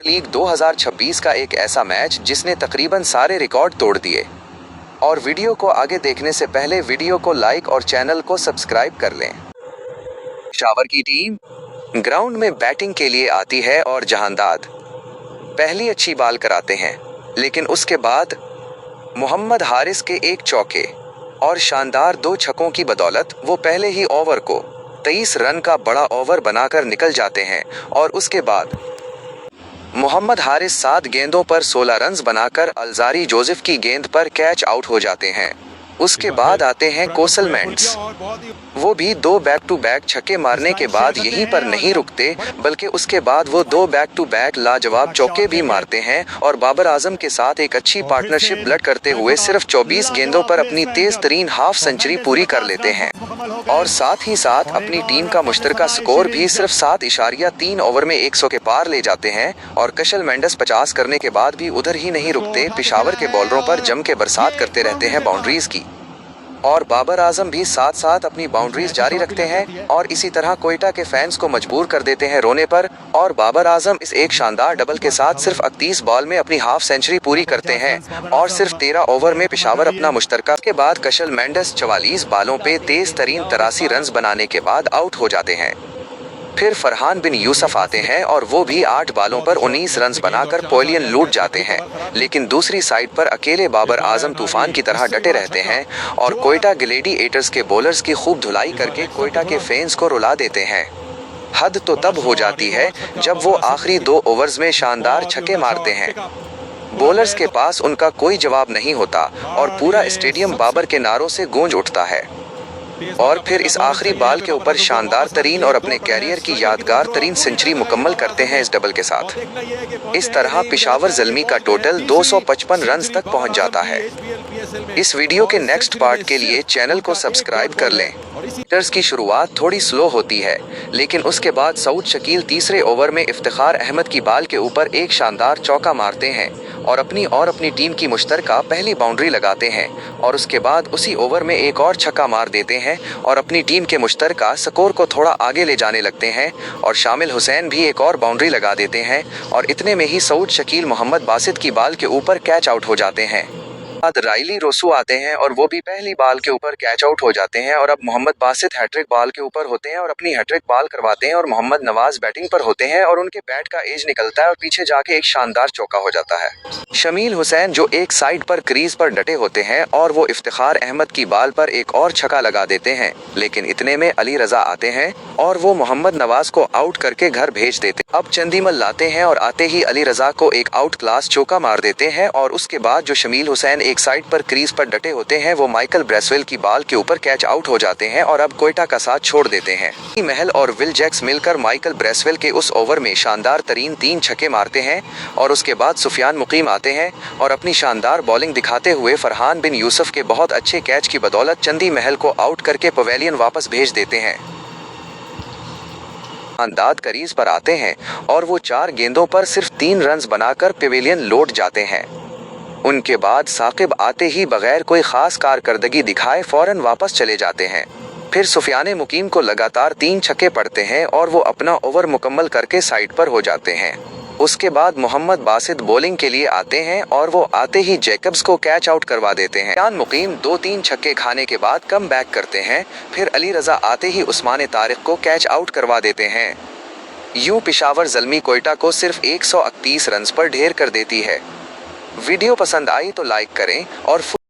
League 2026 का एक ऐसा मैच जिसने तकरीबन सारे रिकॉर्ड तोड़ दिए। और वीडियो को आगे देखने से पहले वीडियो को लाइक और चैनल को सब्सक्राइब कर लें। पेशावर की टीम ग्राउंड में बैटिंग के लिए आती है और जहांदाद पहली अच्छी बॉल कराते हैं, लेकिन उसके बाद मोहम्मद हारिस के एक चौके और शानदार 2 छक्कों की बदौलत वो पहले ही ओवर को 23 रन का बड़ा ओवर बनाकर निकल जाते हैं। और उसके बाद मोहम्मद हारिस 7 गेंदों पर 16 रन्स बनाकर अलजारी जोसेफ की गेंद पर कैच आउट हो जाते हैं। उसके बाद आते हैं कोसल मेंड्स, वो भी 2 बैक टू बैक छक्के मारने के बाद यहीं पर नहीं रुकते, बल्कि उसके बाद वो 2 बैक टू बैक लाजवाब चौके भी मारते हैं और बाबर आजम के साथ एक अच्छी पार्टनरशिप ब्लड करते हुए सिर्फ 24 गेंदों पर अपनी तेज तरीन हाफ सेंचुरी पूरी कर लेते हैं और साथ ही साथ अपनी टीम का मुश्तरका स्कोर भी सिर्फ 7.3 ओवर में 100 के पार ले जाते हैं। और कशल मेंडस 50 करने के बाद भी उधर ही नहीं रुकते, पेशावर के बॉलरों पर जम के बरसात करते रहते हैं बाउंड्रीज की। और बाबर आजम भी साथ साथ अपनी बाउंड्रीज जारी रखते हैं और इसी तरह कोयटा के फैंस को मजबूर कर देते हैं रोने पर। और बाबर आजम इस एक शानदार डबल के साथ सिर्फ 31 बॉल में अपनी हाफ सेंचुरी पूरी करते हैं और सिर्फ 13 ओवर में पेशावर अपना मुश्तरका के बाद कशल मेंडस 44 बालों पे तेज तरीन 83 रन बनाने के बाद आउट हो जाते हैं। फिर फरहान बिन यूसुफ आते हैं और वो भी 8 बालों पर 19 रन बनाकर पवेलियन लूट जाते हैं, लेकिन दूसरी साइड पर अकेले बाबर आजम तूफान की तरह डटे रहते हैं और कोयटा ग्लैडिएटर्स के बॉलर्स की खूब धुलाई करके कोयटा के फैंस को रुला देते हैं। हद तो तब हो जाती है जब वो आखिरी 2 ओवर्स में शानदार छक्के मारते हैं। बॉलर्स के पास उनका कोई जवाब नहीं होता और पूरा स्टेडियम बाबर के नारों से गूंज उठता है। और फिर इस आखिरी बॉल के ऊपर शानदार तरीन और अपने कैरियर की यादगार तरीन सेंचुरी मुकम्मल करते हैं इस डबल के साथ। इस तरह पेशावर ज़ल्मी का टोटल 255 रन तक पहुंच जाता है। इस वीडियो के नेक्स्ट पार्ट के लिए चैनल को सब्सक्राइब कर लें। बैटर्स की शुरुआत थोड़ी स्लो होती है, लेकिन उसके बाद सऊद शकील तीसरे ओवर में इफ्तिखार अहमद की बॉल के ऊपर एक शानदार चौका मारते हैं और अपनी टीम की मुश्तरका पहली बाउंड्री लगाते हैं। और उसके बाद उसी ओवर में एक और छक्का मार देते हैं और अपनी टीम के मुश्तरका स्कोर को थोड़ा आगे ले जाने लगते हैं। और शामिल हुसैन भी एक और बाउंड्री लगा देते हैं और इतने में ही सऊद शकील मोहम्मद बासित की बॉल के ऊपर कैच आउट हो जाते हैं। बाद राइली रोसू आते हैं और वो भी पहली बॉल के ऊपर कैच आउट हो जाते हैं। और अब मोहम्मद बासित हैट्रिक बॉल के ऊपर होते हैं और अपनी हैट्रिक बॉल करवाते हैं और मोहम्मद नवाज बैटिंग पर होते हैं और उनके बैट का एज निकलता है और पीछे जाके एक शानदार चौका हो जाता है। शमील हुसैन जो एक साइड पर क्रीज पर डटे होते हैं और वो इफ्तिखार अहमद की बॉल पर एक और छक्का लगा देते हैं, लेकिन इतने में अली रजा आते हैं और वो मोहम्मद नवाज को आउट करके घर भेज देते। अब चंदीमल लाते हैं और आते ही अली रजा को एक आउट क्लास चौका मार देते हैं। और उसके बाद जो शमील हुसैन एक साइड पर क्रीज पर डटे होते हैं वो माइकल ब्रेसवेल की बॉल के ऊपर कैच आउट हो जाते हैं और अब कोयटा का साथ छोड़ देते हैं। महल और विल जैक्स मिलकर माइकल ब्रेसवेल के उस ओवर में शानदार तरीन 3 छक्के मारते हैं और उसके बाद सुफियान मुकीम आते हैं और अपनी शानदार बॉलिंग दिखाते हुए फरहान बिन यूसुफ के बहुत अच्छे कैच की बदौलत चंदी महल को आउट करके पवेलियन वापस भेज देते हैं। शानदार क्रीज पर आते हैं और वो 4 गेंदों पर सिर्फ 3 रन बनाकर पवेलियन लौट जाते हैं। उनके बाद साकिब आते ही बगैर कोई खास कारकर्दगी दिखाए फौरन वापस चले जाते हैं। फिर सुफियान मुकीम को लगातार 3 छक्के पड़ते हैं और वो अपना ओवर मुकम्मल करके साइड पर हो जाते हैं। उसके बाद मोहम्मद बासित बॉलिंग के लिए आते हैं और वो आते ही जैकब्स को कैच आउट करवा देते हैं। सुफियान मुकीम 2-3 छक्के खाने के बाद कम बैक करते हैं। फिर अली रजा आते ही उस्मान तारिक को कैच आउट करवा देते हैं। यूं पेशावर ज़ल्मी कोयटा को सिर्फ 131 रन पर ढेर कर देती है। वीडियो पसंद आई तो लाइक करें और